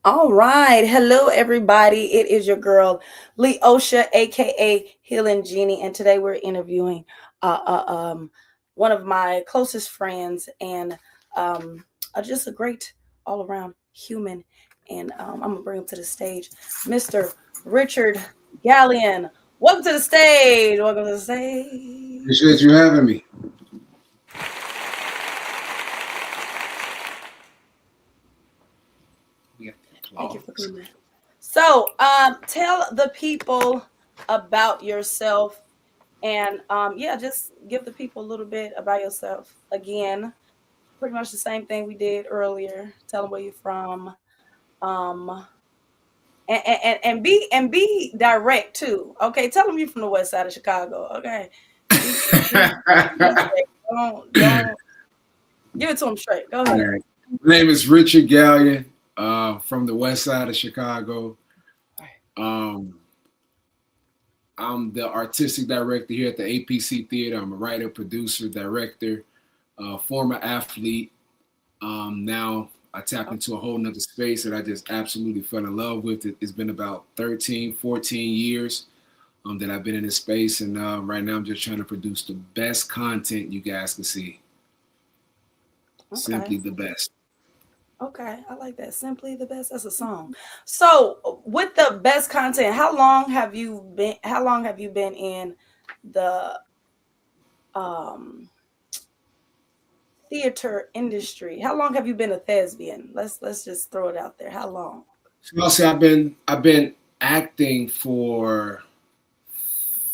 All right. Hello, everybody. It is your girl, Leosha, aka Healing Genie. And today we're interviewing uh, uh, um, one of my closest friends and just a great all around human. And I'm going to bring him to the stage, Mr. Richard Gallion. Welcome to the stage. Welcome to the stage. Appreciate you having me. Thank you for coming. So, tell the people about yourself. And yeah, just give the people a little bit about yourself. Again, pretty much the same thing we did earlier. Tell them where you're from. Um, and be direct too. Okay, tell them you're from the west side of Chicago. Okay, be straight. Don't give it to them straight. Go All ahead. right. My name is Richard Gallion, from the west side of Chicago. Um, I'm the artistic director here at the APC Theater. I'm a writer, producer, director, former athlete. Now I tapped into a whole nother space that I just absolutely fell in love with. It's been about 13, 14 years that I've been in this space. And right now I'm just trying to produce the best content you guys can see. Okay. Simply the best. Okay, I like that. Simply the best. That's a song. So, with the best content, how long have you been in the um theater industry? How long have you been a thespian? Let's just throw it out there. How long? So I'll say I've been acting for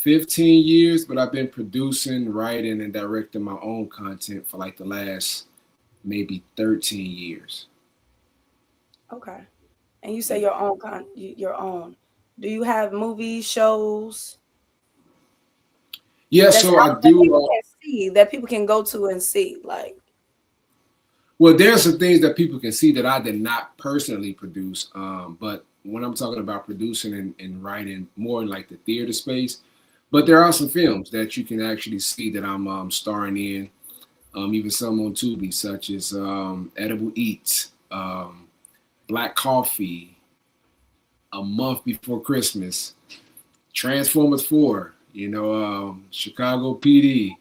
15 years, but I've been producing, writing, and directing my own content for like the last maybe 13 years. Okay. And you say Yeah. your own. Do you have movie shows Yeah, that's so I out that do. people can see, that people can go to and see? Like, Well, there's some things that people can see that I did not personally produce. But when I'm talking about producing and writing more in like the theater space, but there are some films that you can actually see that I'm starring in, even some on Tubi, such as Edible Eats, Black Coffee, A Month Before Christmas, Transformers 4, Chicago PD,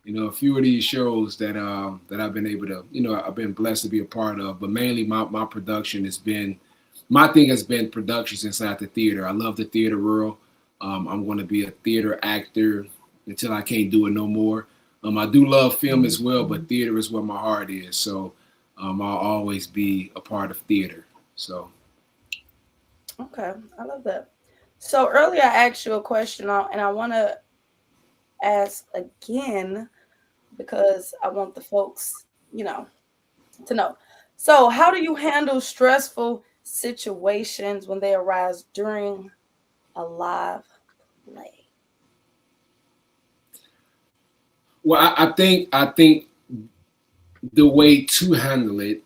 a few of these shows that I've been able to, I've been blessed to be a part of. But mainly my production has been, my thing has been productions inside the theater. I love the theater world. I'm going to be a theater actor until I can't do it no more. I do love film as well, but theater is where my heart is. So I'll always be a part of theater. So okay, I love that. So earlier I asked you a question, and I want to ask again because I want the folks, to know. So, how do you handle stressful situations when they arise during a live play? well, I think the way to handle it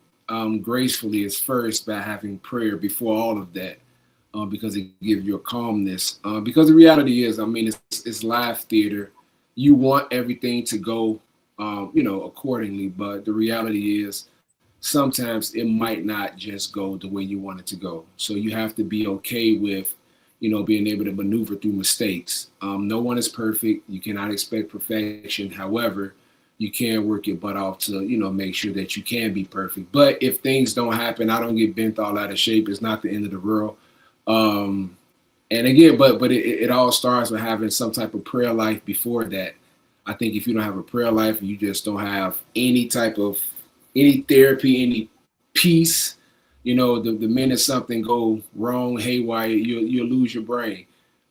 gracefully is first by having prayer before all of that, because it gives you a calmness. Because the reality is, I mean, it's live theater. You want everything to go, accordingly. But the reality is, sometimes it might not just go the way you want it to go. So you have to be okay with, being able to maneuver through mistakes. No one is perfect. You cannot expect perfection. However, you can work your butt off to, make sure that you can be perfect. But if things don't happen, I don't get bent all out of shape. It's not the end of the world. Um, and again, but it all starts with having some type of prayer life before that. I think if you don't have a prayer life and you just don't have any type of any therapy, any peace, the minute something go wrong, haywire, you'll lose your brain.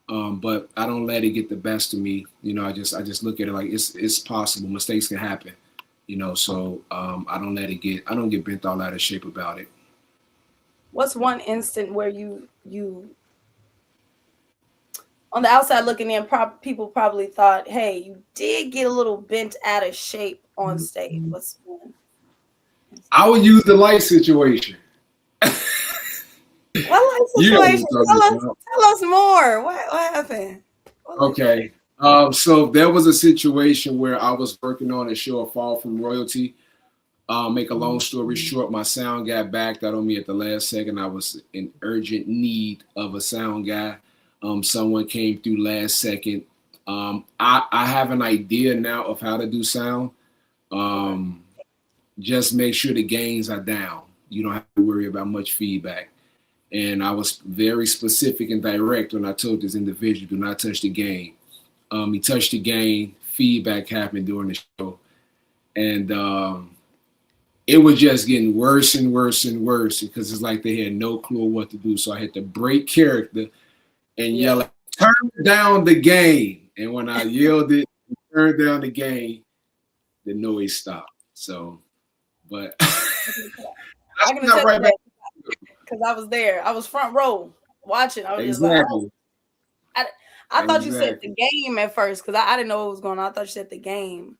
But I don't let it get the best of me. I just look at it like it's possible. Mistakes can happen. So I don't get bent all out of shape about it. What's one instant where you on the outside looking in, people probably thought, "Hey, you did get a little bent out of shape on stage." What's one instant? I would use the light situation. What life You know what I'm situation? talking about. Tell us more. What happened? What life situation? Okay. So there was a situation where I was working on a show, A Fall from Royalty. Make a long story short, my sound guy backed out on me at the last second. I was in urgent need of a sound guy. Someone came through last second. I have an idea now of how to do sound. Okay. Just make sure the gains are down. You don't have to worry about much feedback. And I was very specific and direct when I told this individual, do not touch the gain. He touched the gain. Feedback happened during the show. And it was just getting worse and worse and worse because it's like they had no clue what to do. So I had to break character and Yeah. yell, turn down the gain. And when I yelled it, turn down the gain, the noise stopped. So, but I that's can not attest to right back. that because I was there. I was front row watching. I was just like, oh, Exactly. I thought you said Exactly. the game at first because I didn't know what was going on. I thought you said the game.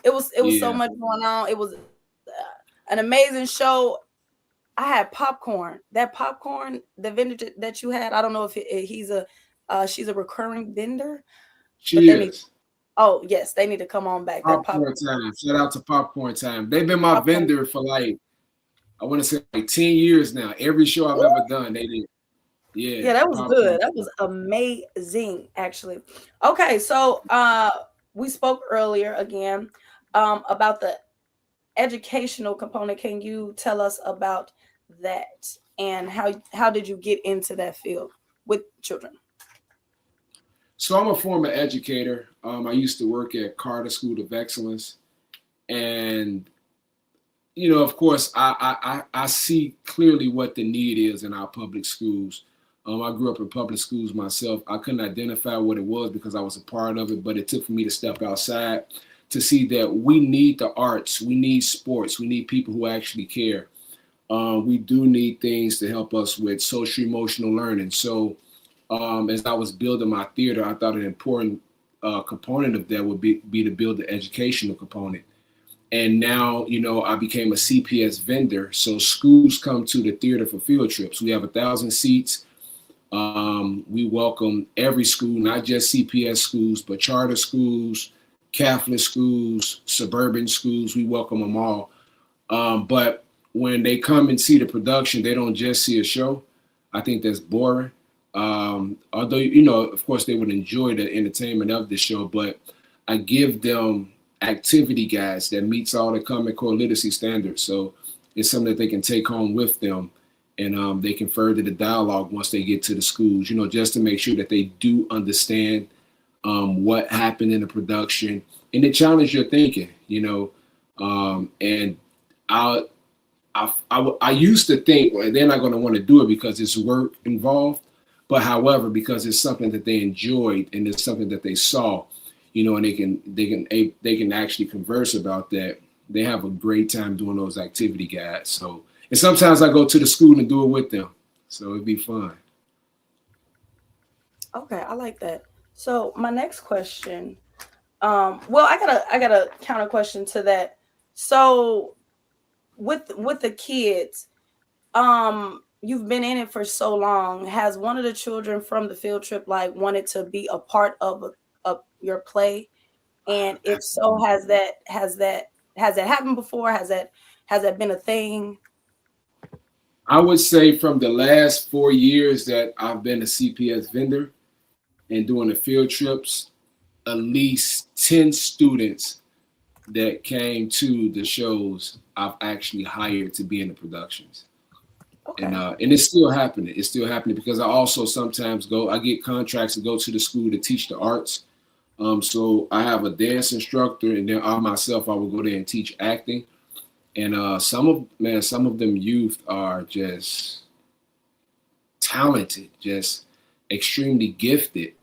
It was so Yeah. much going on. It was an amazing show. I had popcorn. That popcorn, the vendor that you had. I don't know if he's a she's a recurring vendor, but She is. oh yes, they need to come on back. That Popcorn popcorn. time. Shout out to Popcorn Time. They've been my Popcorn. vendor for like, I want to say like 10 years now. Every show I've ever done, they did. Yeah, Yeah, that was Popcorn good. That was Time. amazing, actually. Okay, so we spoke earlier again about the educational component. Can you tell us about that and how did you get into that field with children? So I'm a former educator. I used to work at Carter School of Excellence. And, of course, I see clearly what the need is in our public schools. I grew up in public schools myself. I couldn't identify what it was because I was a part of it, but it took for me to step outside to see that we need the arts, we need sports, we need people who actually care. We do need things to help us with social emotional learning. So as I was building my theater, I thought an important component of that would be to build the educational component. And now, I became a CPS vendor. So schools come to the theater for field trips. We have 1,000 seats. We welcome every school, not just CPS schools, but charter schools, Catholic schools, suburban schools. We welcome them all. But when they come and see the production, they don't just see a show. I think that's boring. Although, of course, they would enjoy the entertainment of the show, but I give them activity guides that meets all the Common Core literacy standards. So it's something that they can take home with them, and they can further the dialogue once they get to the schools, just to make sure that they do understand what happened in the production and to challenge your thinking, and I, I used to think, well, they're not going to want to do it because it's work involved. But however, because it's something that they enjoyed and it's something that they saw, and they can actually converse about that. They have a great time doing those activity guides. So, and sometimes I go to the school and do it with them. So it'd be fun. Okay, I like that. So my next question, well, I got a counter question to that. So with the kids, you've been in it for so long. Has one of the children from the field trip like wanted to be a part of your play? And if so, has that happened before? Has that been a thing? I would say from the last 4 years that I've been a CPS vendor and doing the field trips, at least 10 students that came to the shows I've actually hired to be in the productions. And Okay. and it's still happening. It's still happening because I also sometimes I get contracts to go to the school to teach the arts. So I have a dance instructor, and then I myself I will go there and teach acting. And some of them youth are just talented, just extremely gifted.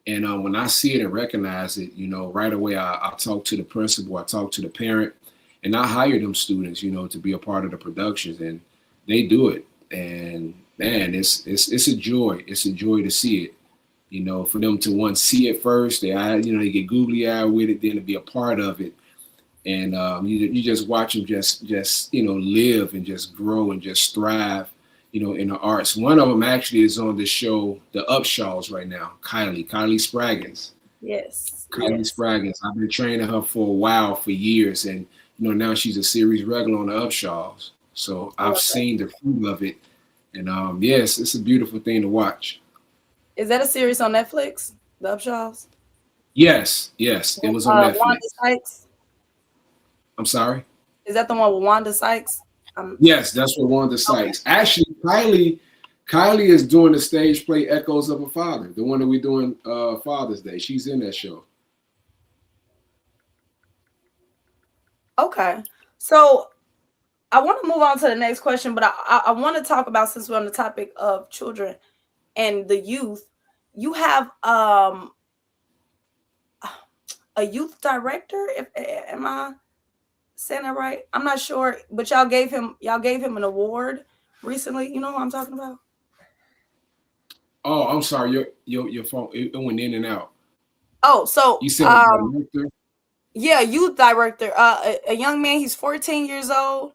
And when I see it and recognize it, right away I talk to the principal, I talk to the parent, and I hire them students, to be a part of the productions, and they do it. And man, it's a joy. It's a joy to see it. For them to once see it first, they get googly eyed with it, then to be a part of it, and you just watch them just live and just grow and just thrive, in the arts. One of them actually is on the show, The Upshaws, right now. Kylie Spraggins. Yes. Kylie Yes. Spraggins. I've been training her for a while, for years, and now she's a series regular on the Upshaws. So I I've love that. seen the fruit of it, and yes, it's a beautiful thing to watch. Is that a series on Netflix? The Upshaws Yes, yes, it with was on Wanda Netflix. Sykes. I'm sorry. Is that the one with Wanda Sykes? Um, Yes, that's what Wanda okay. Sykes. Actually, Kylie is doing the stage play Echoes of a Father, the one that we're doing Father's Day. She's in that show. Okay. So I want to move on to the next question, but I want to talk about, since we're on the topic of children and the youth, you have a youth director. If am I saying that right? I'm not sure, but y'all gave him an award recently. You know what I'm talking about? Oh, I'm sorry. Your phone it went in and out. Oh, so You said a director. yeah, youth director. A young man. He's 14 years old.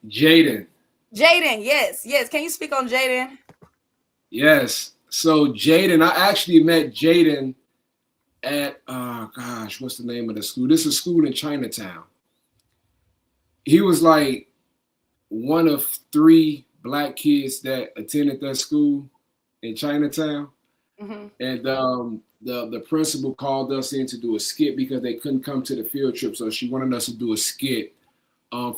Jaden. Jaden. Yes, yes. Can you speak on Jaden? Yes. So Jaden, I actually met Jaden at gosh, what's the name of the school? This is a school in Chinatown. He was like one of three black kids that attended that school in Chinatown. Mm-hmm. And the principal called us in to do a skit because they couldn't come to the field trip. So she wanted us to do a skit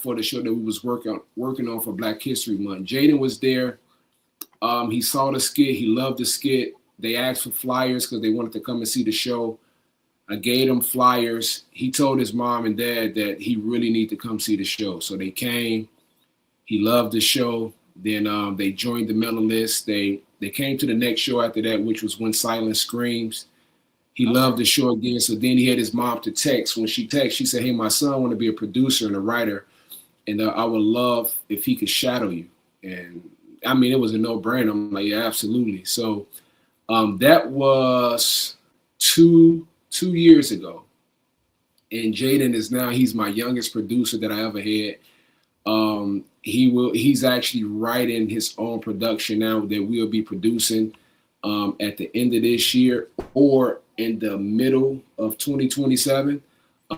for the show that we was working on for Black History Month. Jaden was there. He saw the skit. He loved the skit. They asked for flyers because they wanted to come and see the show. I gave him flyers. He told his mom and dad that he really needed to come see the show. So they came. He loved the show. Then they joined the mailing list. They came to the next show after that, which was When Silence Screams. He Okay. loved the show again. So then he had his mom to text. When she texted, she said, "Hey, my son want to be a producer and a writer, and I would love if he could shadow you." And I mean, it was a no-brainer. I'm like, yeah, absolutely. So that was two years ago, and Jaden is now he's my youngest producer that I ever had. He's actually writing his own production now that we'll be producing at the end of this year or in the middle of 2027.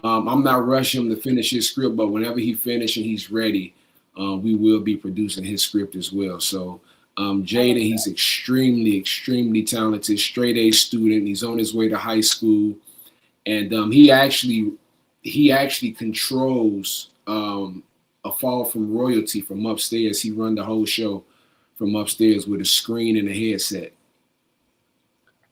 I'm not rushing him to finish his script, but whenever he finishes and he's ready, we will be producing his script as well. So I love Jaden, he's extremely, extremely talented, straight A student. He's on his way to high school, and he actually controls a fall from royalty from upstairs. He run the whole show from upstairs with a screen and a headset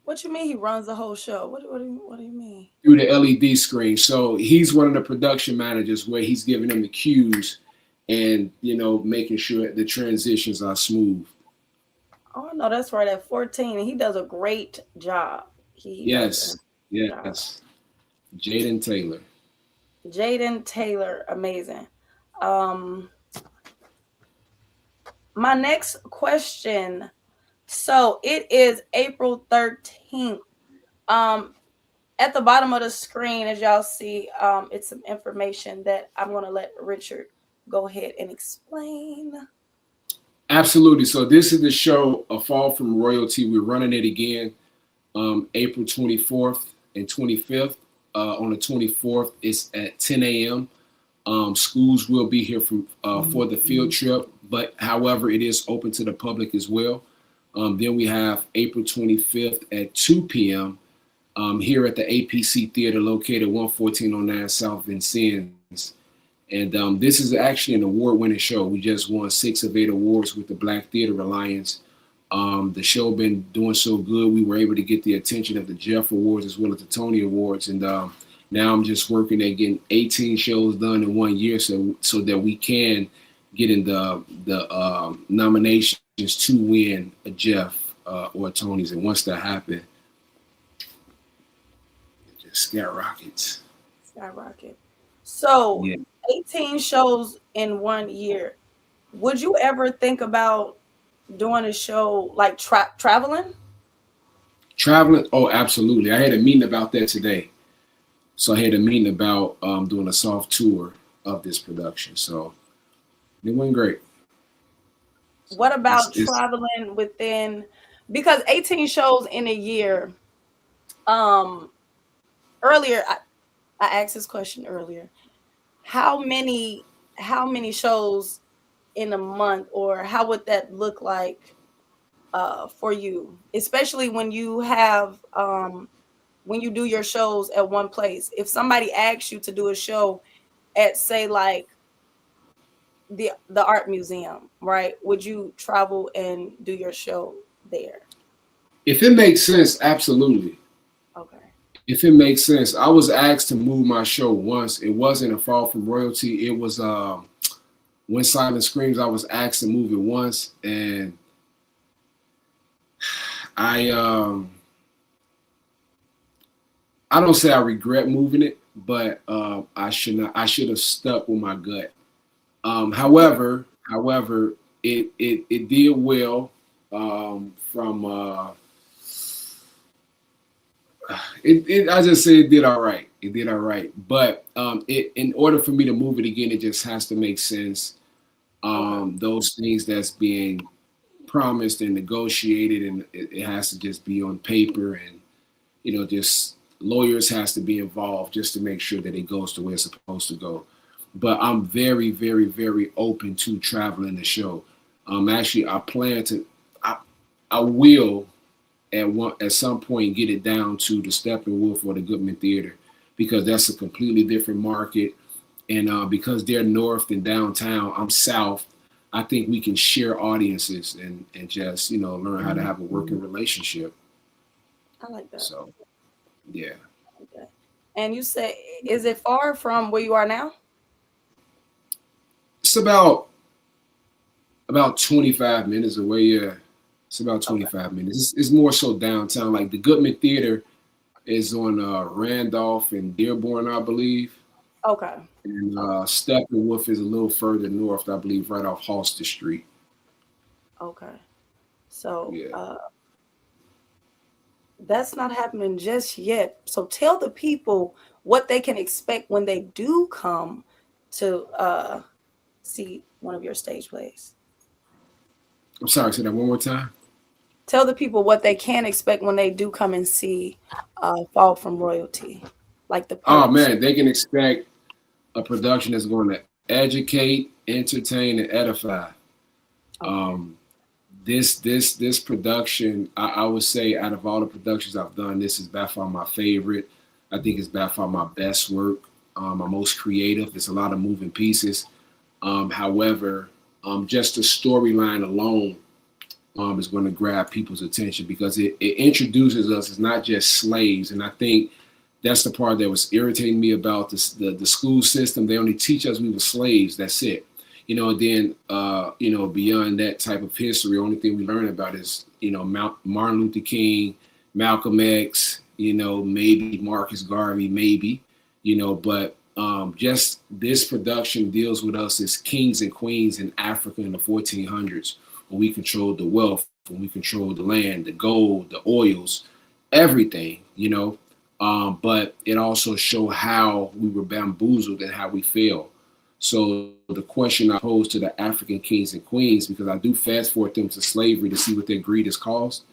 What you mean he runs the whole show? What do you mean? through the LED screen. So he's one of the production managers where he's giving them the cues and making sure the transitions are smooth. Oh no, that's right. At 14, and he does a great job. He does a Yes, job. yes. Jaden Taylor. Jaden Taylor, amazing. Um, my next question. So it is April 13th. Um, at the bottom of the screen, as y'all see, it's some information that I'm gonna let Richard go ahead and explain. Absolutely. So this is the show, A Fall from Royalty. We're running it again April 24th and 25th. On the 24th, it's at 10 a.m. Schools will be here for the field trip, but however, it is open to the public as well. Then we have April 25th at 2 p.m. Here at the APC Theater located 11409 South Vincennes. And this is actually an award-winning show. We just won 6 of 8 awards with the Black Theater Alliance. The show been doing so good, we were able to get the attention of the Jeff Awards as well as the Tony Awards. And now I'm just working at getting 18 shows done in 1 year so that we can get in the nominations to win a Jeff or a Tony's. And once that happens, it just skyrockets. Skyrocket. So Yeah. 18 shows in 1 year. Would you ever think about doing a show like traveling? Traveling? Oh, absolutely. I had a meeting about that today. So I had a meeting about doing a soft tour of this production. So it went great. What about It's traveling within, because 18 shows in a year? Um, earlier I asked this question earlier. how many shows in a month, or how would that look like for you, especially when you do your shows at one place? If somebody asks you to do a show at, say, like the art museum, right? Would you travel and do your show there? If it makes sense, absolutely. Okay. If it makes sense, I was asked to move my show once. It wasn't a fall from royalty. It was when Silent Screams. I was asked to move it once, and I I don't say I regret moving it, but I should not. I should have stuck with my gut. However, it did well. From I just say it did all right. It did all right, but it in order for me to move it again, it just has to make sense. Okay. Those things that's being promised and negotiated, and it has to just be on paper, and just lawyers has to be involved just to make sure that it goes the way it's supposed to go. But I'm very, very, very open to traveling the show. Actually, I plan to. I will at some point get it down to the Steppenwolf or the Goodman Theater, because that's a completely different market, and because they're north and downtown, I'm south. I think we can share audiences and just learn how to have a working relationship. I like that. So yeah, I like that. And you say, is it far from where you are now? it's about 25 minutes away. Yeah, it's about Okay. 25 minutes. It's more so downtown. Like the Goodman Theater is on Randolph and Dearborn, I believe. Okay. And Okay. Steppenwolf is a little further north, I believe, right off Halsted Street. Okay. So Yeah. that's not happening just yet. So tell the people what they can expect when they do come to see one of your stage plays. I'm sorry, say that one more time. Tell the people what they can expect when they do come and see Fall from Royalty, like the Oh perks. man, they can expect a production that's going to educate, entertain, and edify. Okay. Um, this production, I would say, out of all the productions I've done, this is by far my favorite. I think it's by far my best work. My most creative. It's a lot of moving pieces. However, just the storyline alone is going to grab people's attention, because it introduces us as not just slaves. And I think that's the part that was irritating me about this, the school system. They only teach us we were slaves. That's it. Then beyond that type of history, the only thing we learn about is Martin Luther King, Malcolm X, maybe Marcus Garvey, maybe, but just this production deals with us as kings and queens in Africa in the 1400s, when we controlled the wealth, when we controlled the land, the gold, the oils, everything, but it also showed how we were bamboozled and how we failed. So the question I pose to the African kings and queens, because I do fast forward them to slavery to see what their greed has caused.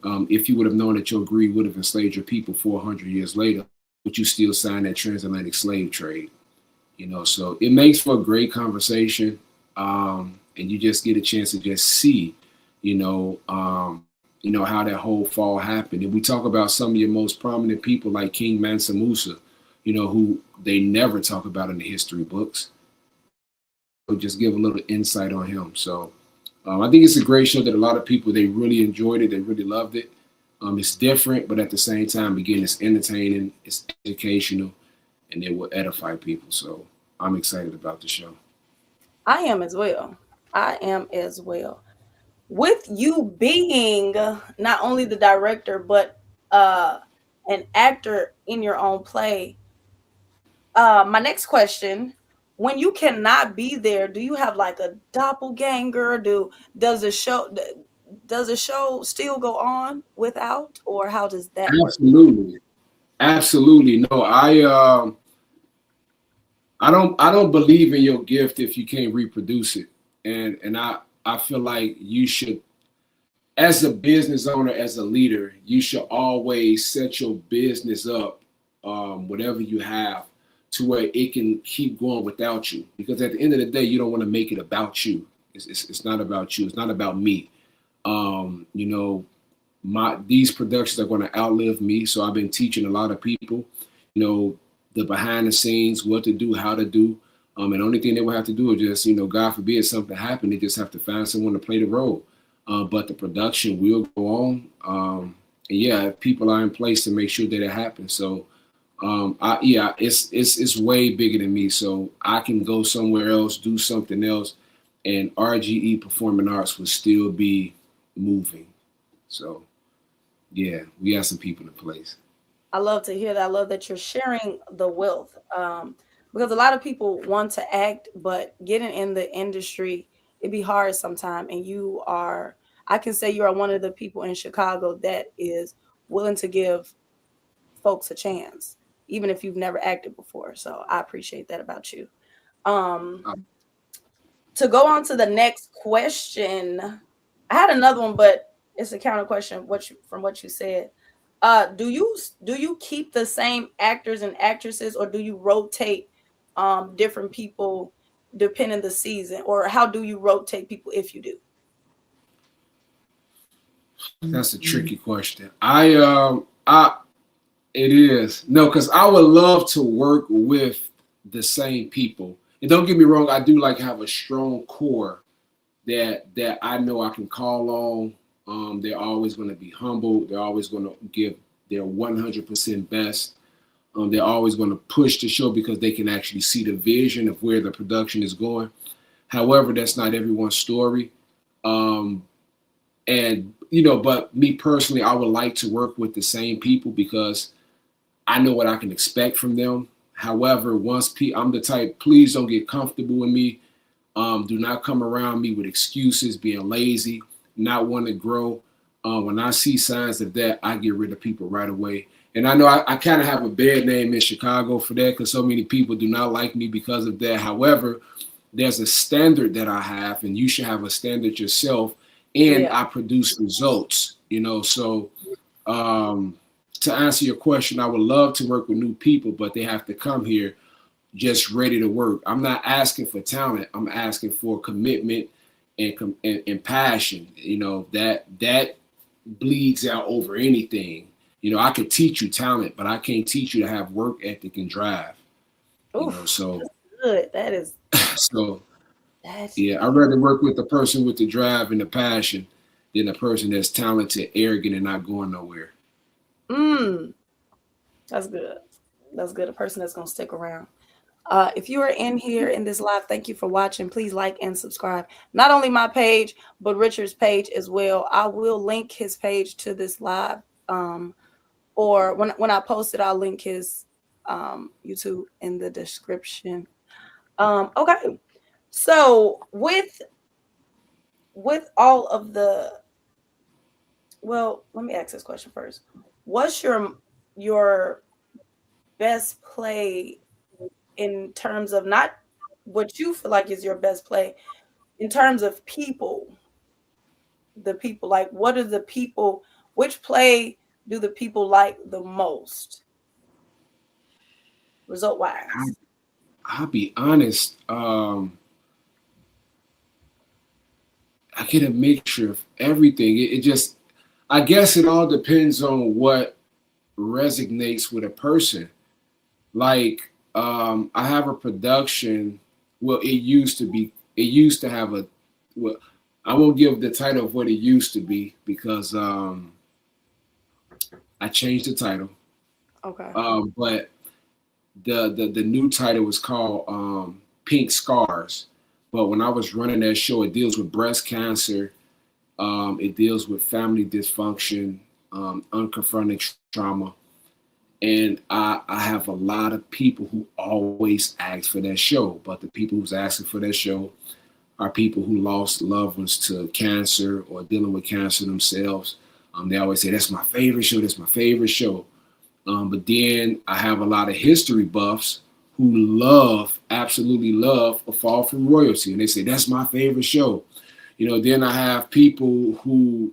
If you would have known that your greed would have enslaved your people 400 years later, would you still sign that transatlantic slave trade? So it makes for a great conversation, and you just get a chance to just see, how that whole fall happened. And we talk about some of your most prominent people like King Mansa Musa, who they never talk about in the history books. Just give a little insight on him. So I think it's a great show that a lot of people, they really enjoyed it. They really loved it. It's different, but at the same time, again, it's entertaining, it's educational, and it will edify people. So I'm excited about the show. I am as well. I am as well. With you being not only the director, but uh, an actor in your own play, my next question: when you cannot be there, do you have like a doppelganger? Does the show does the show still go on without, or how does that work? Absolutely, absolutely. No, I don't believe in your gift if you can't reproduce it, and I feel like you should, as a business owner, as a leader, you should always set your business up, whatever you have, to where it can keep going without you. Because at the end of the day, you don't want to make it about you. It's not about you. It's not about me. You know, these productions are going to outlive me. So I've been teaching a lot of people, you know, the behind the scenes, what to do, how to do. And the only thing they will have to do is just, you know, God forbid something happen, they just have to find someone to play the role. But the production will go on. And yeah, people are in place to make sure that it happens. So it's way bigger than me. So I can go somewhere else, do something else, and RGE Performing Arts will still be moving. So yeah, we have some people in place. I love to hear that. I love that you're sharing the wealth, because a lot of people want to act, but getting in the industry, it be hard sometimes. And you are, I can say you are one of the people in Chicago that is willing to give folks a chance, even if you've never acted before. So I appreciate that about you. Um, Uh, to go on to the next question, I had another one, but it's a counter question. From what you said, do you keep the same actors and actresses, or do you rotate different people depending the season, or how do you rotate people if you do? that's a tricky question. I it is no, because I would love to work with the same people. And don't get me wrong, I do like have a strong core that I know I can call on. They're always going to be humble. They're always going to give their 100% best. They're always going to push the show because they can actually see the vision of where the production is going. However, that's not everyone's story. Um, and, you know, but me personally, I would like to work with the same people because I know what I can expect from them. However, I'm the type, please don't get comfortable with me. Do not come around me with excuses, being lazy, not wanting to grow. When I see signs of that, I get rid of people right away. And I know I kind of have a bad name in Chicago for that because so many people do not like me because of that. However, there's a standard that I have, and you should have a standard yourself. And Yeah. I produce results, you know. So um, to answer your question, I would love to work with new people, but they have to come here just ready to work. I'm not asking for talent. I'm asking for commitment and passion. You know, that bleeds out over anything. You know, I could teach you talent, but I can't teach you to have work ethic and drive. You know, Oof, so that's good. That is so that's yeah, I'd rather work with the person with the drive and the passion than the person that's talented, arrogant, and not going nowhere. mm, that's good. That's good. A person that's gonna stick around. If you are in here in this live, thank you for watching. Please like and subscribe. Not only my page, but Richard's page as well. I will link his page to this live. Um, or when I post it, I'll link his YouTube in the description. Okay. So with all of the, well, let me ask this question first. What's your best play in terms of not what you feel like is your best play in terms of people, the people, like what are the people, which play do the people like the most result I, wise? I'll be honest. I get a mixture of everything. It just, I guess it all depends on what resonates with a person. Like, I have a production. Well, it used to have a, well, I won't give the title of what it used to be because I changed the title. Okay. But the new title was called Pink Scars. But when I was running that show, it deals with breast cancer. It deals with family dysfunction, unconfronted trauma. And I have a lot of people who always ask for that show, but the people who's asking for that show are people who lost loved ones to cancer or dealing with cancer themselves. They always say, that's my favorite show, that's my favorite show. But then I have a lot of history buffs who absolutely love A Fall from Royalty. And they say, that's my favorite show. You know, then I have people who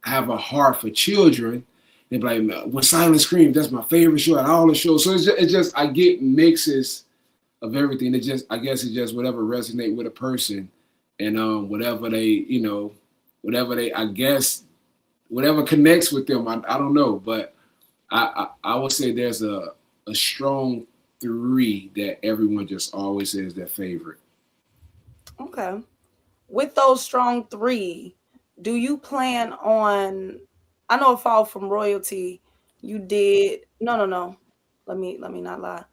have a heart for children They're like, when Silent Scream, that's my favorite show out of all the shows. So it's just I get mixes of everything. It just I guess it's just whatever resonate with a person, and whatever they whatever they I guess whatever connects with them. I don't know, but I would say there's a strong three that everyone just always says their favorite. Okay. With those strong three, do you plan on? I know a fall from royalty. You did no. Let me not lie.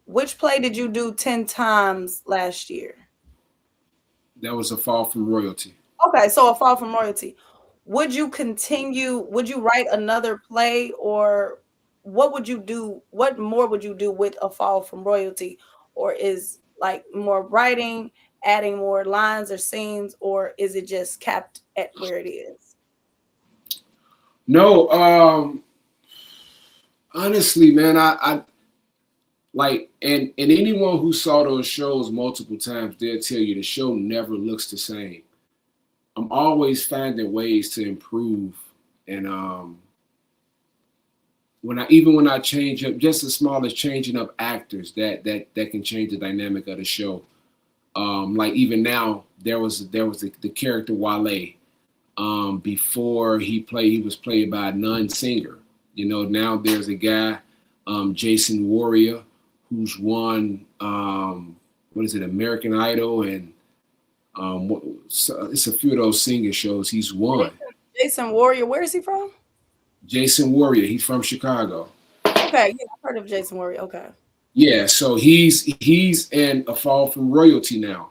Which play did you do 10 times last year? That was a fall from royalty. Okay, so a fall from royalty. Would you continue? Would you write another play, or what would you do? What more would you do with a fall from royalty, or is like more writing, adding more lines or scenes, or is it just capped at where it is? No, honestly, man, I like and anyone who saw those shows multiple times, they'll tell you the show never looks the same. I'm always finding ways to improve, and when I change up just as small as changing up actors, that can change the dynamic of the show. Like even now, there was the character Wale. Before he was played by a non-singer. You know, now there's a guy, Jason Warrior, who's won what is it, American Idol, and so it's a few of those singer shows he's won. Jason Warrior, where is he from? Jason Warrior, he's from Chicago. Okay, yeah, I've heard of Jason Warrior. Okay, Yeah, so he's in A Fall from Royalty now,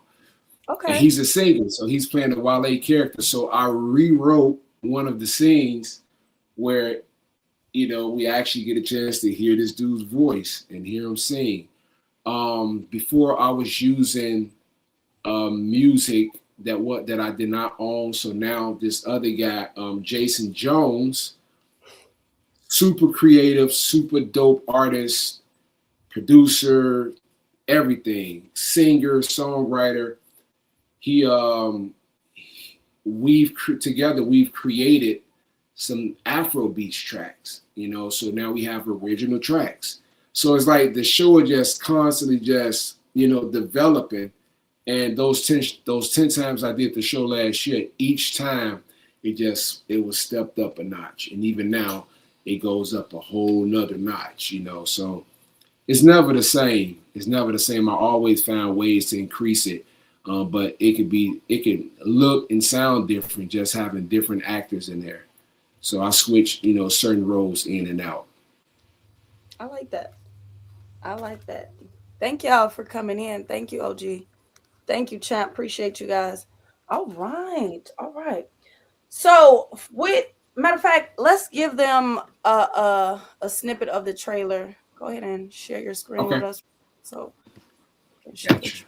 and okay, he's a singer, so he's playing the Wale character. So I rewrote one of the scenes where we actually get a chance to hear this dude's voice and hear him sing. Before I was using music that I did not own, so now this other guy, Jason Jones, super creative, super dope artist, producer, everything, singer, songwriter. He together we've created some Afro beats tracks, so now we have original tracks. So it's like the show is just constantly just, developing. And those 10 times I did the show last year, each time it was stepped up a notch. And even now it goes up a whole nother notch. So it's never the same. It's never the same. I always found ways to increase it. But it could look and sound different just having different actors in there. So I switch, certain roles in and out. I like that. I like that. Thank y'all for coming in. Thank you, OG. Thank you, champ. Appreciate you guys. All right. All right. So, with matter of fact, let's give them a snippet of the trailer. Go ahead and share your screen with Okay, us. So, we can share the gotcha.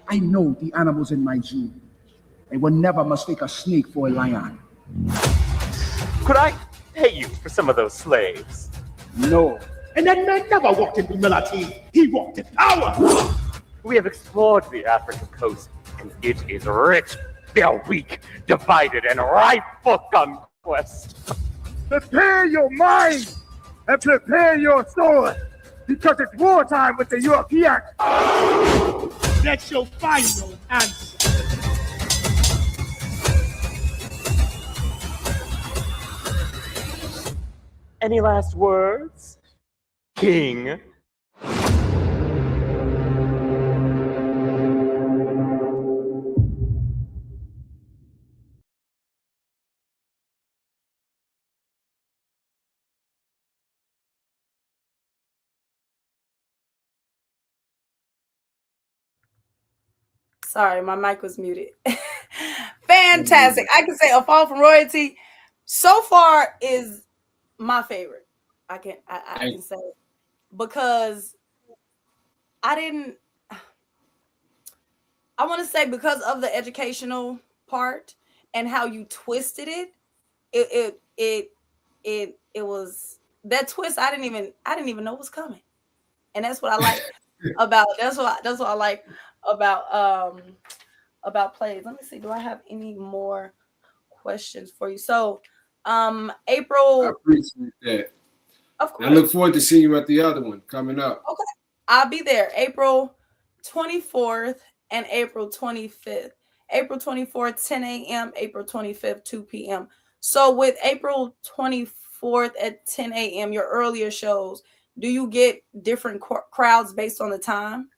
I know the animals in my zoo. They will never mistake a snake for a lion. Could I pay you for some of those slaves? No. And that man never walked in humility. He walked in power. We have explored the African coast, and it is rich. They are weak, divided, and ripe for conquest. Prepare your mind and prepare your sword, because it's wartime with the Europeans. That's your final answer. Any last words, King? Sorry, my mic was muted. Fantastic. fantastic. I can say A Fall from Royalty so far is my favorite. I can say because I didn't. I want to say because of the educational part and how you twisted it. It was that twist. I didn't even know was coming, and that's what I like about. That's what I like about plays. Let me see. Do I have any more questions for you? So, I April, appreciate that. of I course. look forward to seeing you at the other one coming up. Okay, I'll be there. April 24th and April 25th. April 24th, 10 a.m. April 25th, 2 p.m. So with April 24th at 10 a.m., your earlier shows, do you get different crowds based on the time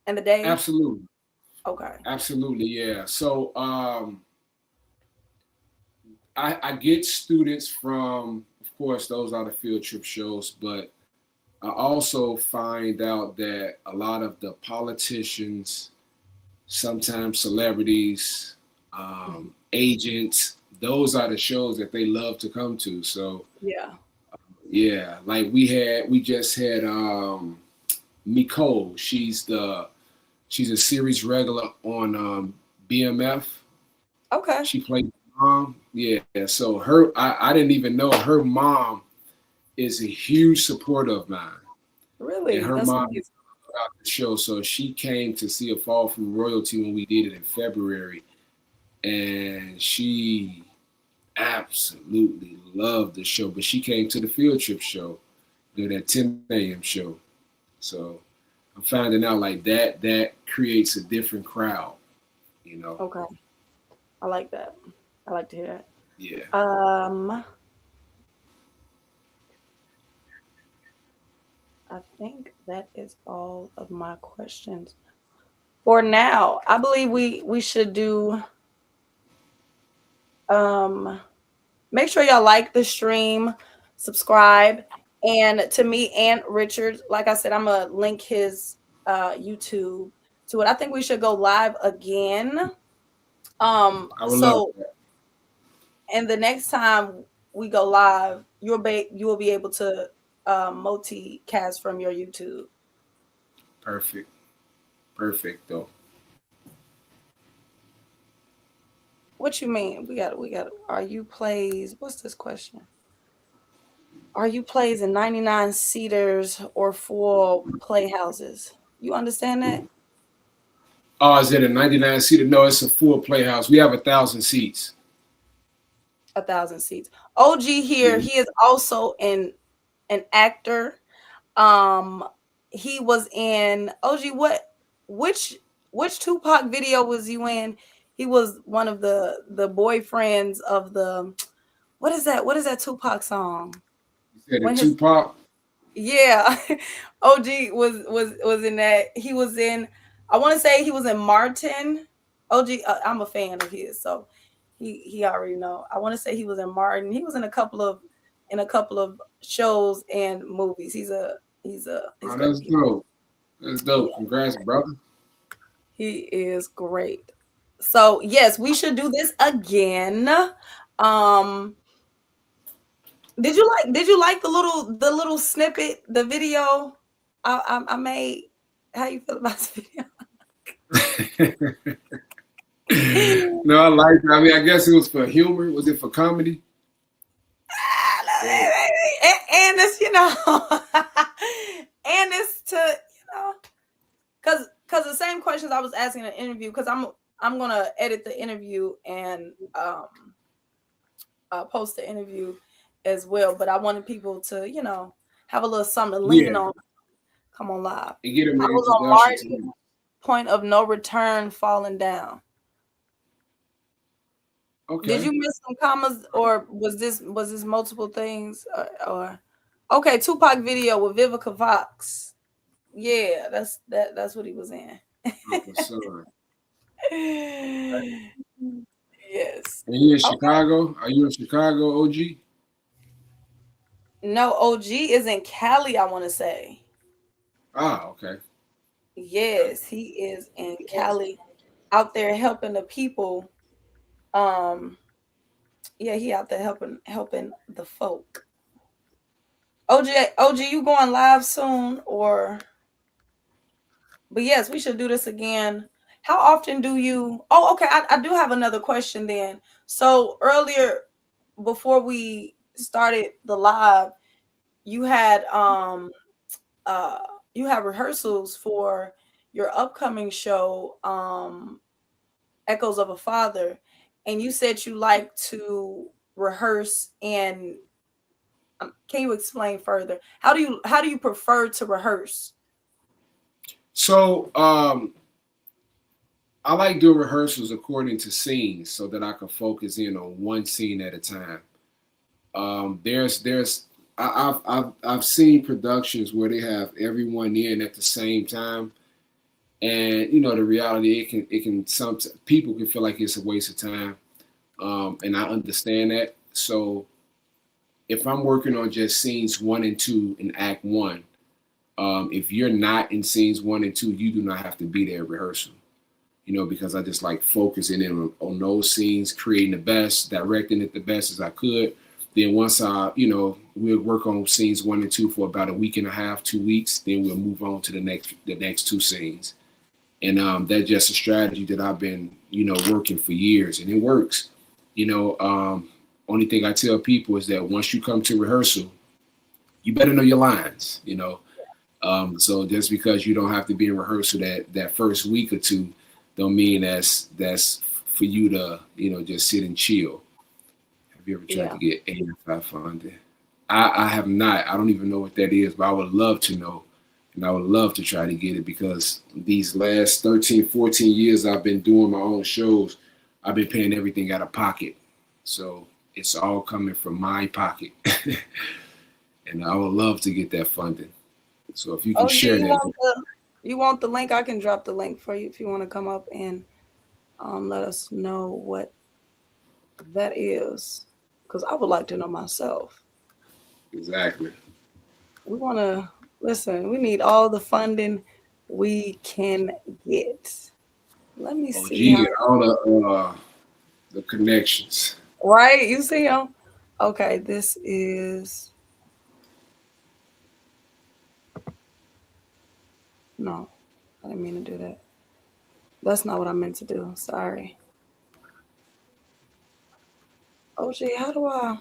and the day? Absolutely. Okay. Absolutely, yeah. So I get students from, of course, those are the field trip shows, but I also find out that a lot of the politicians, sometimes celebrities, agents, those are the shows that they love to come to. So Yeah. yeah, like we just had Nicole. She's a series regular on BMF. Okay. She played mom. Yeah. So I didn't even know her mom is a huge supporter of mine. Really? And her That's mom amazing. about the show. So she came to see A Fall from Royalty when we did it in February. And she absolutely loved the show. But she came to the field trip show, that 10 a.m. show. So I'm finding out like that creates a different crowd, you know. Okay. I like that. I like to hear that. Yeah. I think that is all of my questions for now. I believe we should do make sure y'all like the stream, subscribe, and to me and Richard, like I said, I'm gonna link his YouTube to it. I think we should go live again. I would love So that. and the next time we go live, you will be able to multicast from your YouTube. Perfect. Perfect though. What you mean? We got. Are you plays? What's this question? Are you plays in 99 seaters or full playhouses? You understand that? Oh, is it a 99 seater? No, it's a full playhouse. We have 1,000 seats. 1,000 seats. OG here. Yeah. He is also an actor. Um, he was in OG. Which Tupac video was you in? He was one of the boyfriends of the. What is that? What is that Tupac song? You said When it his Tupac? Yeah, OG was in that. He was in. I want to say he was in Martin. OG, I'm a fan of his, so he already know. I want to say he was in Martin. He was in a couple of shows and movies. He's Oh, great. that's dope. That's dope. Yeah, Congrats, brother. he is great. So yes, we should do this again. Um, did you like the little snippet, the video I made? How you feel about this video? No, I like it. I mean, I guess it was for humor. Was it for comedy? And it's and it's to because the same questions I was asking in the interview, because I'm gonna edit the interview and post the interview as well, but I wanted people to have a little something to lean on. Come on live. And get them I an was on introduction to Martin, you. point of no return, falling down. Okay. Did you miss some commas, or was this multiple things, or okay? Tupac video with Vivica Fox. Yeah, that's what he was in. Son. Yes. And you in Okay. Chicago? Are you in Chicago, OG? No, OG is in Cali, I want to say. Ah, okay. Yes, he is in Cali, out there helping the people Um, yeah, he out there helping the folk. OG, you going live soon or? But yes, we should do this again. How often do you? Oh, okay. I do have another question then. So earlier, before we started the live, you had uh you have rehearsals for your upcoming show, Echoes of a Father, and you said you like to rehearse. And can you explain further? How do you prefer to rehearse? So I like doing rehearsals according to scenes so that I can focus in on one scene at a time. I've seen productions where they have everyone in at the same time, and the reality, it can some people can feel like it's a waste of time, and I understand that. So if I'm working on just scenes 1 and 2 in Act One, if you're not in scenes 1 and 2, you do not have to be there at rehearsal. Because I just like focusing in on those scenes, creating the best, directing it the best as I could. Then once we'll work on scenes 1 and 2 for about a week and a half, 2 weeks. Then we'll move on to the next 2 scenes. And that's just a strategy that I've been, working for years, and it works. Only thing I tell people is that once you come to rehearsal, you better know your lines. So just because you don't have to be in rehearsal that first week or two, don't mean that's for you to just sit and chill. Have you ever tried to get AFI funding? I have not. I don't even know what that is, but I would love to know, and I would love to try to get it, because these last 13, 14 years I've been doing my own shows, I've been paying everything out of pocket. So it's all coming from my pocket. And I would love to get that funding. So if you can share that. You want the link? I can drop the link for you if you want to come up and let us know what that is, because I would like to know myself. Exactly. We want to listen. We need all the funding we can get. Let me see. All the connections. Right, you see them. Okay, this is. No, I didn't mean to do that. That's not what I meant to do. Sorry. Oh, gee, how do I?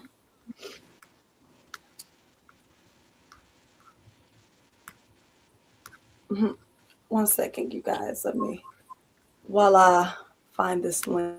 One second, you guys. Let me, while I find this link.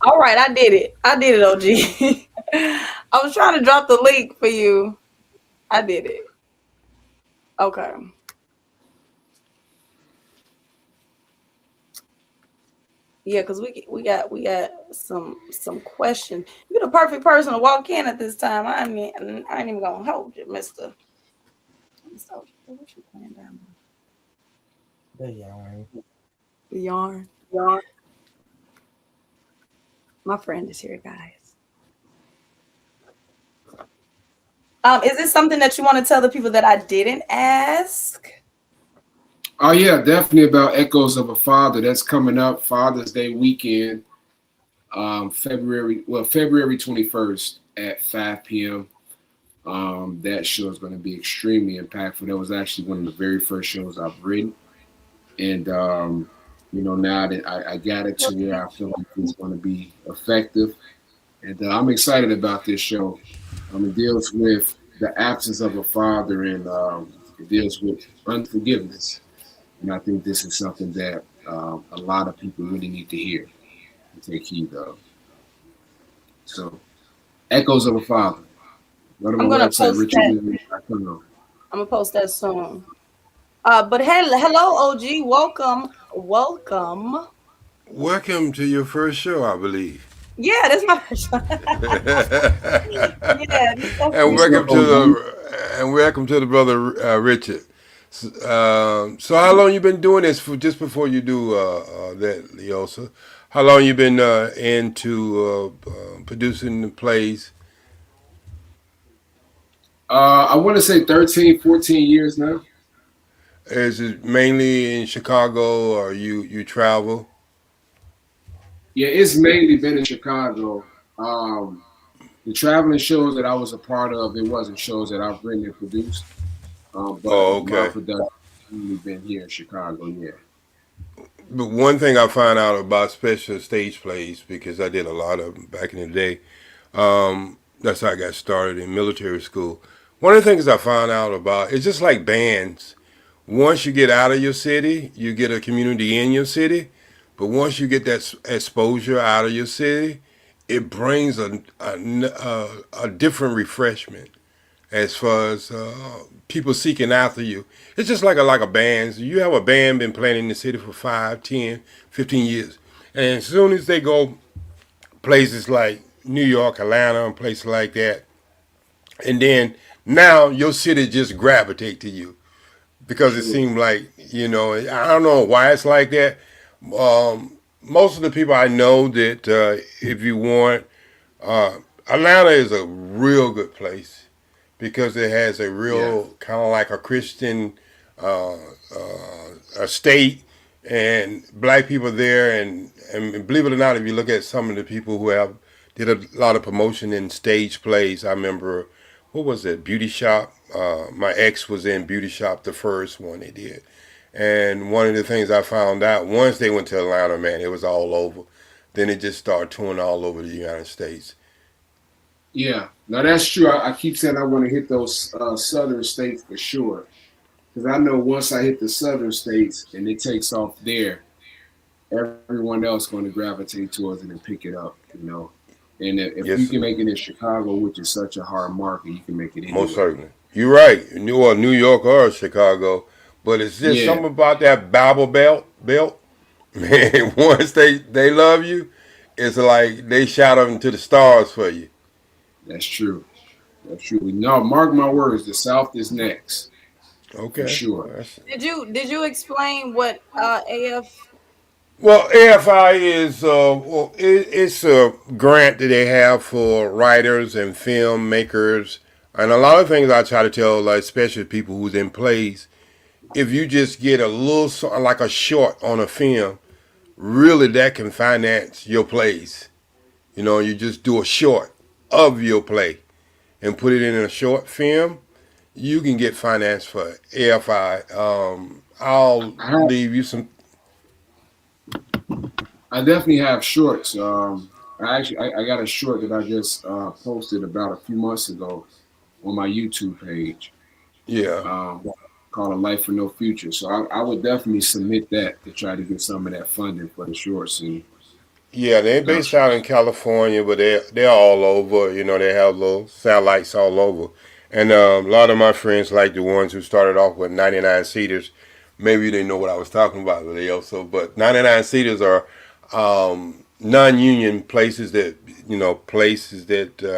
All right, I did it. I did it, OG. I was trying to drop the link for you. I did it. Okay. Yeah, because we got some questions. You're the perfect person to walk in at this time. I ain't even gonna hold you, Mister. What you playing down The yarn. The yarn. Yarn. My friend is here, guys. Is this something that you want to tell the people that I didn't ask? Oh yeah, definitely about Echoes of a Father. That's coming up Father's Day weekend, February 21st at 5 p.m. That show is going to be extremely impactful. That was actually one of the very first shows I've written, and now that I got it to where I feel like it's going to be effective. And I'm excited about this show. It deals with the absence of a father, and it deals with unforgiveness. And I think this is something that a lot of people really need to hear and take heed of. So, Echoes of a Father. Go to my I'm gonna website, post that. richardwilliams.com. I'm gonna post that soon. But hello, OG. Welcome, welcome. Welcome to your first show, I believe. Yeah, that's my first one. Yeah, this is and What's definitely. up, welcome to OG? the brother Richard. So how long you been doing this for? Just before you do that, Leosa, how long you been into producing the plays? I want to say 13, 14 years now. Is it mainly in Chicago, or you travel? Yeah, it's mainly been in Chicago. The traveling shows that I was a part of, it wasn't shows that I've written and produced. But Oh, my okay. production has really been here in Chicago. Yeah. But one thing I find out about special stage plays, because I did a lot of them back in the day. That's how I got started in military school. One of the things I found out about it's just like bands. Once you get out of your city, you get a community in your city. But once you get that exposure out of your city, it brings a different refreshment as far as people seeking after you. It's just like a band. You have a band been playing in the city for 5, 10, 15 years. And as soon as they go places like New York, Atlanta, and places like that, and then now your city just gravitate to you because it True. seemed like I don't know why it's like that. Most of the people I know that if you want, Atlanta is a real good place because it has a Yeah, real kind of like a Christian uh, a state and black people there and believe it or not, if you look at some of the people who have did a lot of promotion in stage plays, I remember what was it, Beauty Shop. My ex was in Beauty Shop, the first one they did, and one of the things I found out once they went to Atlanta, man, it was all over. Then it just started touring all over the United States. yeah. Now that's true. I keep saying I want to hit those southern states for sure, because I know once I hit the southern states and it takes off there, everyone else going to gravitate towards it and pick it up. And if you Yes, can make it in Chicago, which is such a hard market, you can make it most anywhere. certainly. You're right. New York or Chicago, but it's just Yeah, something about that Bible belt. Man, once they love you, it's like they shout up into the stars for you. that's true. That's true. No, mark my words. The South is next for Okay. sure. Did you explain what AF? Well, AFI is it's a grant that they have for writers and filmmakers, and a lot of things I try to tell, like especially people who's in plays. If you just get a little like a short on a film, really that can finance your plays. You just do a short of your play and put it in a short film. You can get finance for AFI. I'll I have, leave you some. I definitely have shorts. I got a short that I just posted about a few months ago on my YouTube page, Yeah. called "A Life for No Future." So I would definitely submit that to try to get some of that funding for the shorts and Yeah, they're based out in productions. California, but they're all over. They have little satellites all over, and a lot of my friends, like the ones who started off with 99 seaters, maybe they know what I was talking about, but they also. But 99 seaters are non-union places that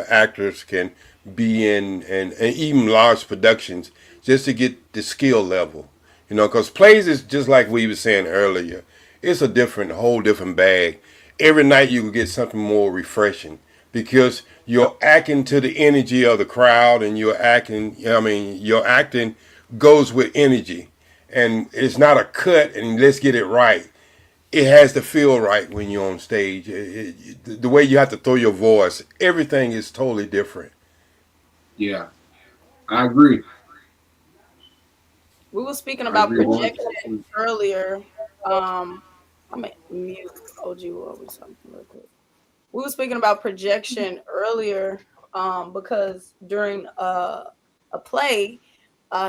actors can be in, and even large productions, just to get the skill level. Because plays is just like we were saying earlier. It's a whole different bag. Every night you can get something more refreshing because you're acting to the energy of the crowd, and you're acting. I mean, your acting goes with energy, and it's not a cut and let's get it right. It has to feel right when you're on stage. The way you have to throw your voice, everything is totally different. Yeah, I agree. We were speaking I about agree projection 100%. earlier. Um, I mean, mute OG what was something real quick. We were speaking about projection earlier, because during a play,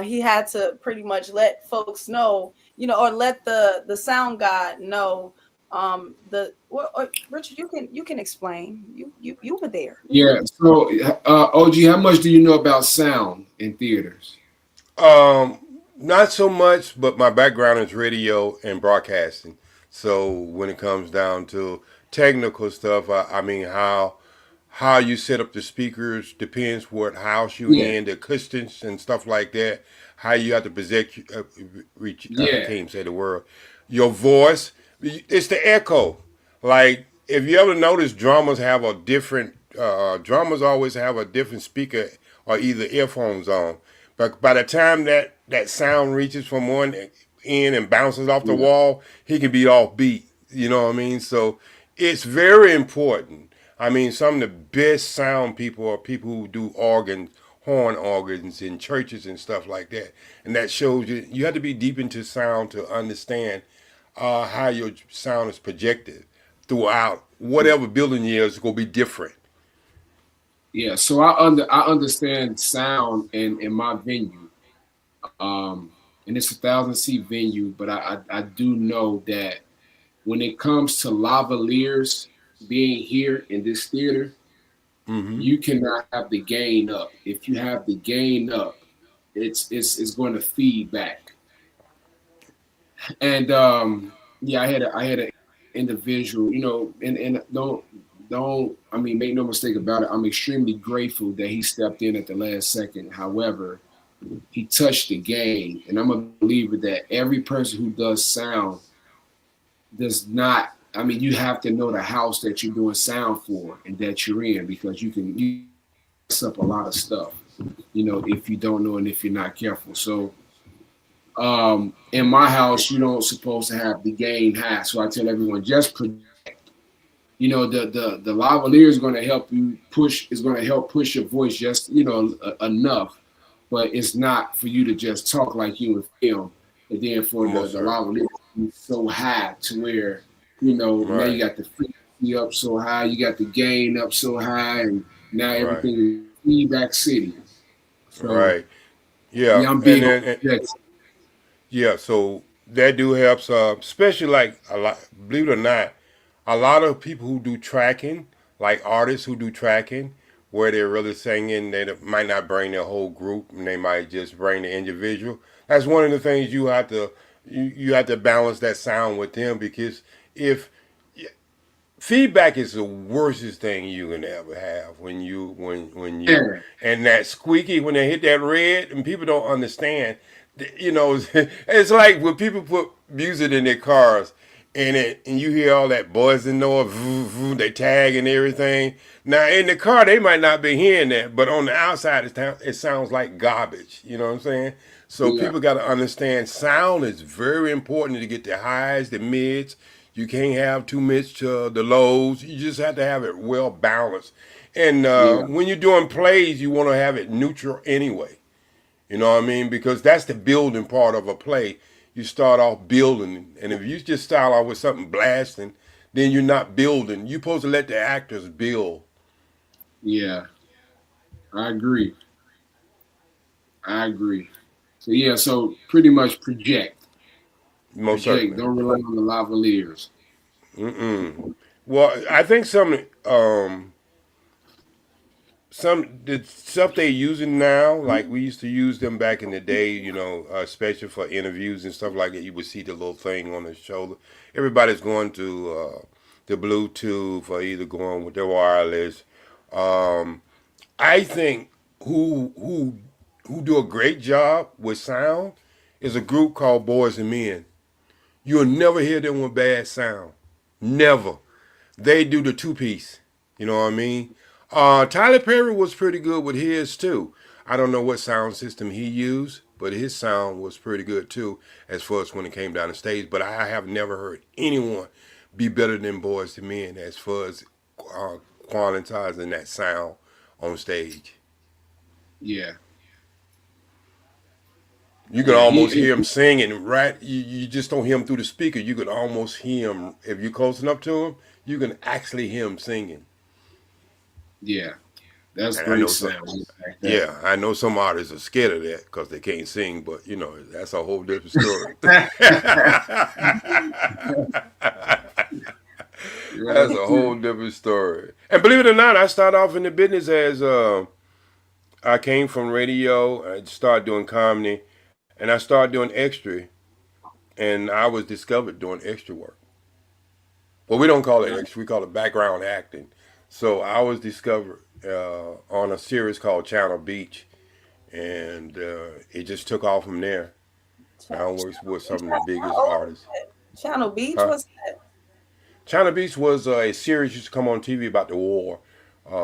he had to pretty much let folks know, or let the sound god know. Richard, you can explain. You were there. Yeah. So, OG, how much do you know about sound in theaters? Not so much, but my background is radio and broadcasting. So when it comes down to technical stuff, I mean how you set up the speakers depends what house you Yeah. in, the acoustics and stuff like that. How you have to project, reach. I Yeah. can't even say the word. Your voice, it's the echo. Like if you ever notice, drummers have a different. Drummers always have a different speaker or either earphones on. But by the time that sound reaches from one end and bounces off the Yeah. wall, he can be off beat. You know what I mean? So it's very important. I mean, some of the best sound people are people who do organs, horn organs in churches and stuff like that. And that shows you have to be deep into sound to understand how your sound is projected throughout whatever building you is going to be different. Yeah. So I understand sound in my venue. And it's 1,000 seat venue, but I do know that when it comes to lavaliers being here in this theater, Hmm. you cannot have the gain up. If you have the gain up, it's going to feed back. And yeah, I had an individual, and don't I mean make no mistake about it. I'm extremely grateful that he stepped in at the last second. However, he touched the game, and I'm a believer that every person who does sound does not. I mean, you have to know the house that you're doing sound for and that you're in, because you mess up a lot of stuff, if you don't know and if you're not careful. So, in my house, you don't supposed to have the gain high. So I tell everyone, just the lavalier is going to help you push. Is going to help push your voice just enough, but it's not for you to just talk like you in film, and then for Most the certainly. lavalier to be so high to where now you Right. got the frequency up so high, you got the gain up so high, and now Right. everything is feedback city. So Right. Yeah. yeah, I'm And big on then that. yeah, so that do helps, especially like a lot. Believe it or not, a lot of people who do tracking, like artists who do tracking, where they're really singing, they might not bring their whole group, and they might just bring the individual. That's one of the things you have to balance that sound with them because if feedback is the worstest thing you can ever have when you Yeah, and that squeaky when they hit that red and people don't understand. It's like when people put music in their cars and you hear all that buzzing noise, they tag and everything. Now in the car they might not be hearing that, but on the outside it sounds like garbage. You know what I'm saying? So yeah, people got to understand sound is very important to get the highs, the mids. You can't have too much the lows. You just have to have it well balanced. And yeah, when you're doing plays, you want to have it neutral anyway. You know what I mean? Because that's the building part of a play. You start off building, and if you just start off with something blasting, then you're not building. You're supposed to let the actors build. yeah. I agree. I agree. So yeah, so pretty much Most project. certainly. Don't rely on the lavaliers. Mm-mm. Well, I think some the stuff they using now, like we used to use them back in the day, especially for interviews and stuff like that. You would see the little thing on the shoulder. Everybody's going to the Bluetooth or either going with their wireless. Um, I think who do a great job with sound is a group called Boys and Men. You'll never hear them with bad sound. Never. They do the two piece. You know what I mean? Tyler Perry was pretty good with his too. I don't know what sound system he used, but his sound was pretty good too, as far as when it came down the stage. But I have never heard anyone be better than Boys to Men as far as uh, quantizing that sound on stage. Yeah, You can Yeah, almost hear him singing, right? You just don't hear him through the speaker. You can almost hear him. If you're close enough to him, you can actually hear him singing. yeah, that's And I great know some, sound like yeah, I know some artists are scared of that because they can't sing, but that's a whole different story. that. That's Right, a whole too. different story. And believe it or not, I started off in the business as I came from radio. I started doing comedy, and I started doing extra, and I was discovered doing extra work. Well, we don't call it extra; we call it background acting. So I was discovered on a series called Channel Beach, and it just took off from there. I worked with some of the biggest How old is artists. that? Channel Beach? Huh? What's that? China Beach was a series used to come on TV about the war.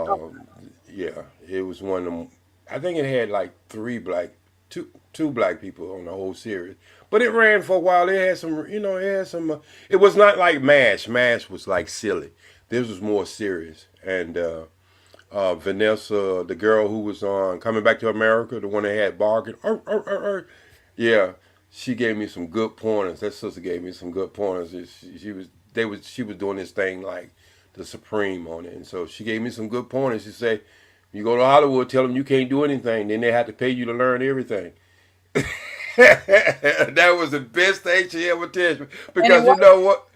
Oh, Um, yeah, it was one of them. I think it had like two black people on the whole series, but it ran for a while. It had some, it had some. It was not like Mash. Mash was like silly. This was more serious. And Vanessa, the girl who was on Coming Back to America, the one that had bargain. Yeah, she gave me some good pointers. That sister gave me some good pointers. She was doing this thing like the Supreme on it, and so she gave me some good pointers. She said, "You go to Hollywood, tell them you can't do anything, then they have to pay you to learn everything." That was the best thing she ever told me and it because you was. know what?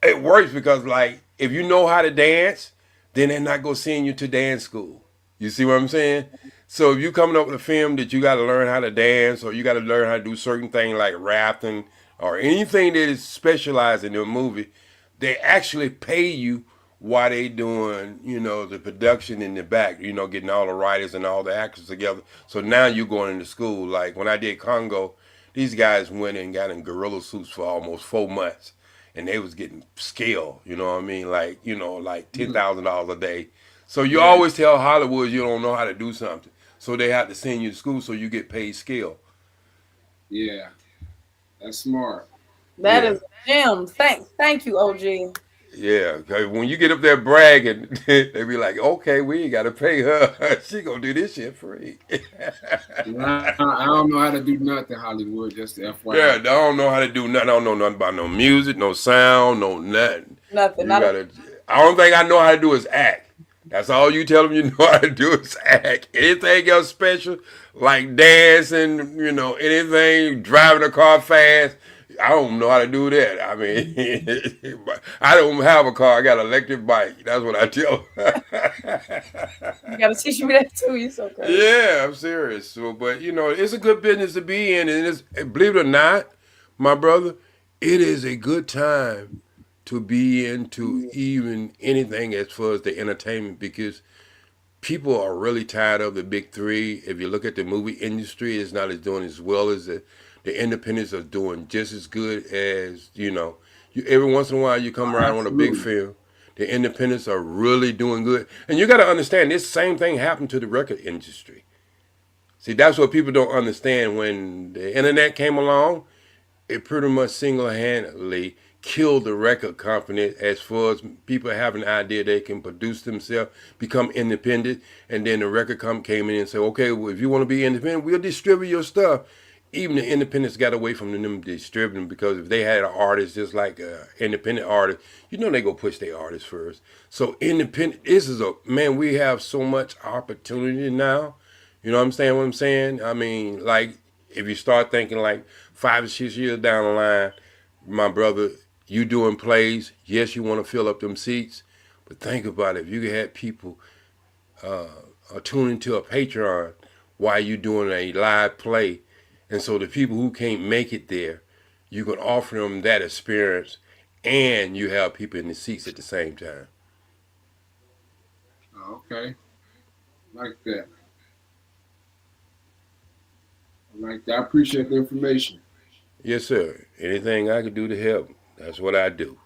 It works because like if you know how to dance, then they're not gonna send you to dance school. You see what I'm saying? So if you coming up with a film that you got to learn how to dance or you got to learn how to do certain things like rapping or anything that is specialized in your movie, they actually pay you while they doing the production in the back. Getting all the writers and all the actors together. So now you're going into school. Like when I did Congo, these guys went and got in gorilla suits for almost 4 months and they was getting scale, you know what I mean? Like, like $10,000 a day. So you Yeah, always tell Hollywood you don't know how to do something. So they have to send you to school so you get paid skill. yeah, that's smart. That Yeah. is a gem. Thank you, OG. Yeah. 'Cause when you get up there bragging, they be like, okay, we ain't got to pay her. She going to do this shit free. I don't know how to do nothing, Hollywood. Just the Yeah, FYI. I don't know how to do nothing. I don't know nothing about no music, no sound, no nothing. Nothing. You Not a gotta. I don't think I know how to do is act. That's all you tell them you know how to do is act. Anything else special, like dancing, anything, driving a car fast, I don't know how to do that. I mean, I don't have a car. I got an electric bike. That's what I tell them. You gotta teach me that too. You so crazy. Yeah, I'm serious. So, but it's a good business to be in, and believe it or not, my brother, it is a good time to be into even anything as far as the entertainment because people are really tired of the big three. If you look at the movie industry, it's not as doing as well as the independents are doing just as good as You every once in a while you come around on a big Absolutely. film. The independents are really doing good, and you got to understand this same thing happened to the record industry. See, that's what people don't understand. When the internet came along, it pretty much single-handedly killed the record company as far as people having an idea they can produce themselves, become independent, and then the record company came in and said, okay, well, if you want to be independent, we'll distribute your stuff. Even the independents got away from them distributing because if they had an artist just like an independent artist, they go push their artist first. So independent, this is man, we have so much opportunity now. You know what I'm saying? What I'm saying? I mean, like, if you start thinking like 5 or 6 years down the line, my brother, you doing plays, yes, you want to fill up them seats, but think about it. If you had people tuning to a Patreon while you doing a live play, and so the people who can't make it there, you can offer them that experience, and you have people in the seats at the same time. Okay, like that. Like that. I appreciate the information. Yes, sir. Anything I can do to help, that's what I do.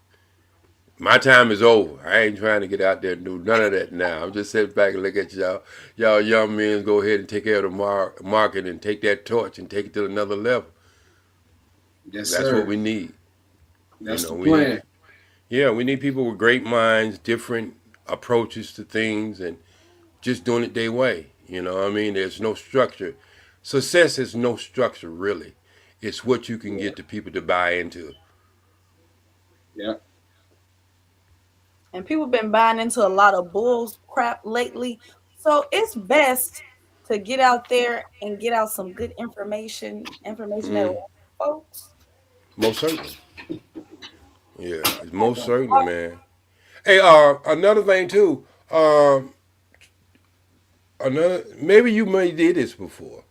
My time is over. I ain't trying to get out there and do none of that now. I'm just sitting back and look at y'all. Y'all young men go ahead and take care of the market and take that torch and take it to another level. Yes, That's what sir. we need. You That's know, the we need plan. yeah, we need people with great minds, different approaches to things, and just doing it their way. You know what I mean? There's no structure. Success is no structure, really. It's what you can get the people to buy into. Yeah. And people been buying into a lot of bull crap lately. So it's best to get out there and get out some good information that will help folks. Most certainly. Yeah, it's Like most certainly, man. Hey, another thing too. Another maybe you may did this before.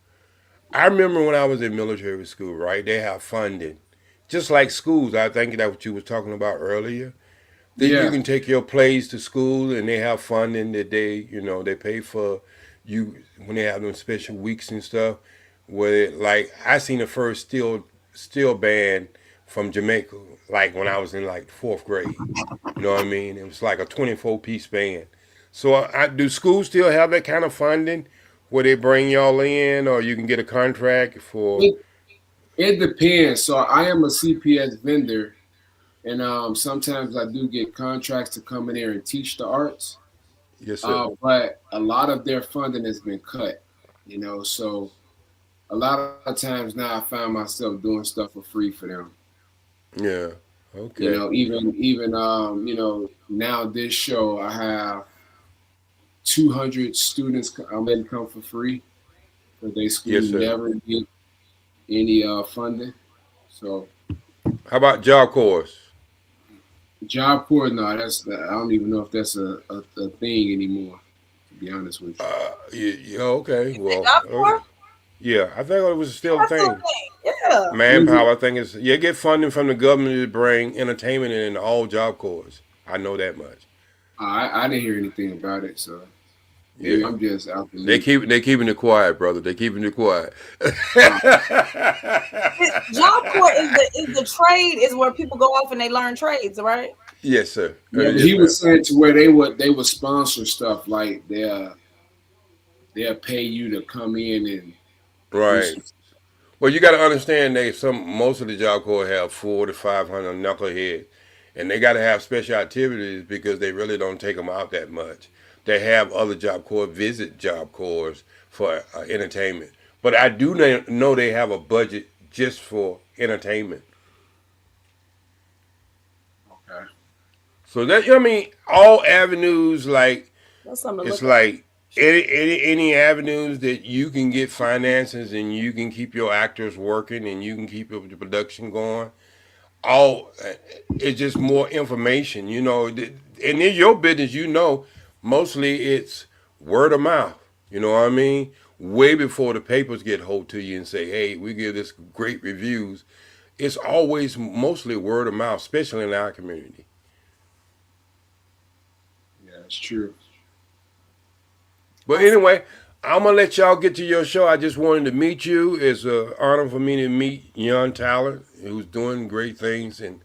I remember when I was in military school, right? They have funding, just like schools. I think that's what you was talking about earlier. That you Yeah. can take your plays to school, and they have funding that they pay for you when they have them special weeks and stuff. Where like I seen the first steel band from Jamaica, like when I was in like fourth grade. You know what I mean? It was like a 24-piece band. So do schools still have that kind of funding where they bring y'all in, or you can get a contract for? It, it depends. So I am a CPS vendor, and sometimes I do get contracts to come in there and teach the arts. Yes, sir. But a lot of their funding has been cut. So a lot of times now I find myself doing stuff for free for them. Yeah. Okay. Even now this show I have 200 students. I'm letting come for free because they school Yes, sir. never get any funding. So How about Job Corps? Job Corps, no, I don't even know if that's a thing anymore. To be honest with you. Yeah, okay. Well, job for? yeah, I think it was still a That's thing. okay. Yeah. Is it? Manpower, I think it's you get funding from the government to bring entertainment in all Job Corps. I know that much. I didn't hear anything about it, so maybe Yeah, I'm just out the they loop. keeping it quiet, brother. They keeping it quiet. Uh, Job corps is the trade is where people go off and they learn trades, right? Yes, sir. yeah, but Yes, he ma'am. was saying to where they would sponsor stuff like they'll pay you to come in and do Right. some. Well, you got to understand most of the Job Corps have 400 to 500 knuckleheads, and they got to have special activities because they really don't take them out that much. They have other Job Corps visit Job Corps for entertainment, but I do know they have a budget just for entertainment. Okay. So that I mean, all avenues like That's something to it's look at. like any avenues that you can get finances and you can keep your actors working and you can keep the production going. All it's just more information, and in your business, mostly it's word of mouth. You know what I mean? Way before the papers get hold to you and say, "Hey, we give this great reviews." It's always mostly word of mouth, especially in our community. Yeah, it's true. But That's anyway, I'm gonna let y'all get to your show. I just wanted to meet you. It's an honor for me to meet young talent who's doing great things, and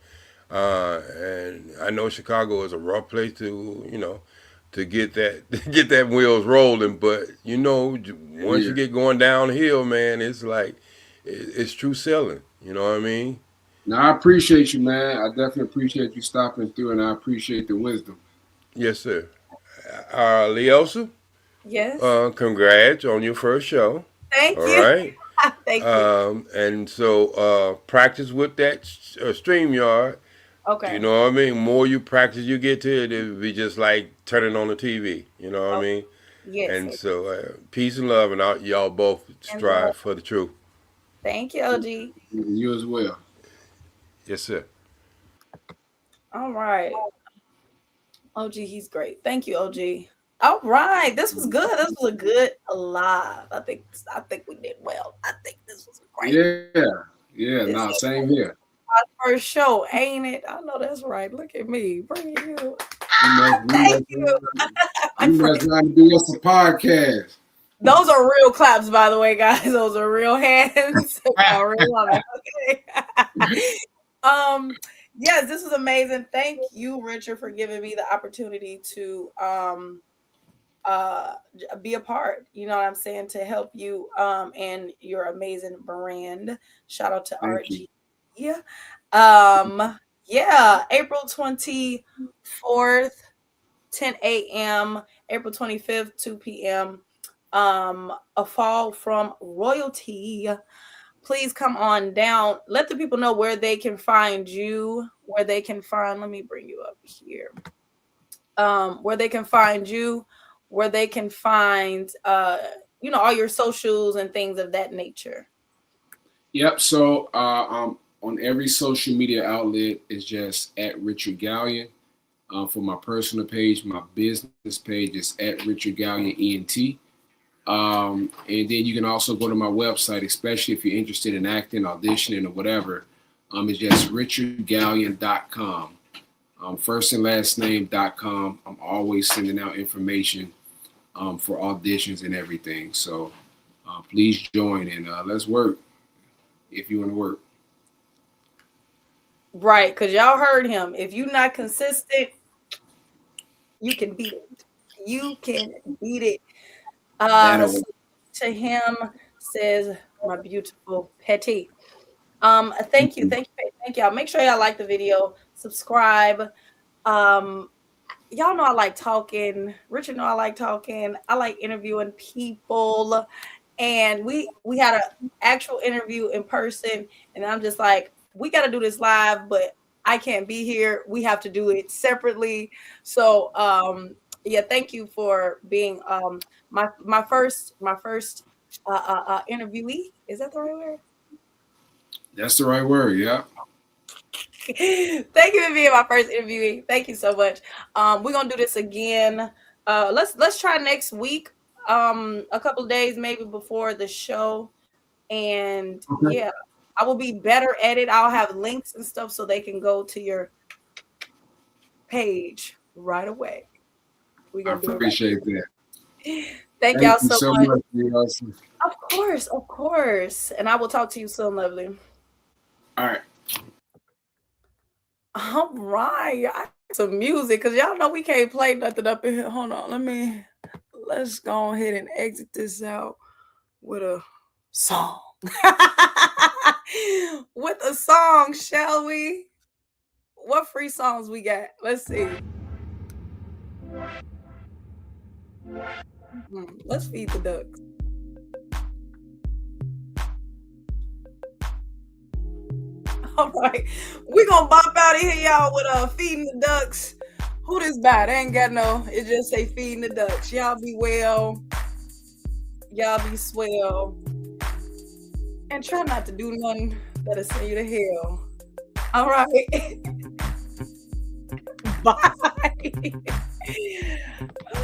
I know Chicago is a rough place to get that get that wheels rolling. But once you Yeah. get going downhill, man, it's like it's true selling. You know what I mean? No, I appreciate you, man. I definitely appreciate you stopping through, and I appreciate the wisdom. Yes, sir. Leosa, yes. congrats on your first show. Thank All you. right. Thank you. And so practice with that StreamYard. You Okay. know what I mean? More you practice, you get to it, it'll be just like turning on the TV. You know what I Oh, mean? yes. And so peace and love, and y'all both And love. strive for the truth. Thank you, OG. You as well. Yes, sir. All right. OG, he's great. Thank you, OG. All right. This was good. This was a good live. I think we did well. I think this was great. Yeah, yeah. This Nah, is same here. my first show, ain't it? I know that's right. Look at me. Bring you. We must, we Thank must, you. we My must friend. try to do us a podcast. Those are real claps, by the way, guys. Those are real hands. I really love it. Okay. um, yes, this was amazing. Thank you, Richard, for giving me the opportunity to be a part. You know what I'm saying? To help you and your amazing brand. Shout out to Thank you. RG. Yeah. Yeah, April 24th, 10 a.m., April 25th, 2 p.m. A fall from royalty. please come on down. Let the people know where they can find you, where they can find, let me bring you up here. Where they can find you, where they can find all your socials and things of that nature. Yep. So on every social media outlet is just at Richard Gallion. For my personal page, my business page is at Richard Gallion ENT. And then you can also go to my website, especially if you're interested in acting, auditioning, or whatever. It's just richardgallion.com. First and last name.com. I'm always sending out information for auditions and everything. So please join and let's work if you want to work. Right, because y'all heard him. If you're not consistent, you can beat it. You can beat it. To him, says my beautiful Petty. Thank you. Y'all. Make sure y'all like the video, subscribe. Y'all know I like talking. Richard know I like talking. I like interviewing people. And we had an actual interview in person, and I'm just like, we got to do this live, but I can't be here. We have to do it separately. So yeah, thank you for being my first interviewee. Is that the right word? That's the right word. Yeah. Thank you for being my first interviewee. Thank you so much. We're gonna do this again. Let's try next week. A couple of days maybe before the show, and Okay. yeah, I will be better at it. I'll have links and stuff so they can go to your page right away. We're I gonna do appreciate it right. that. Thank y'all you so much. Awesome. Of course. And I will talk to you soon, lovely. All right. All right. I got some music because y'all know we can't play nothing up in here. Hold on. Let's go ahead and exit this out with a song. With a song, shall we? What free songs we got? Let's see. Let's feed the ducks. All right. We're going to bop out of here, y'all, with feeding the ducks. Who this by? They ain't got no. It just say feeding the ducks. Y'all be well. Y'all be swell. And try not to do nothing that'll send you to hell. All right. Bye.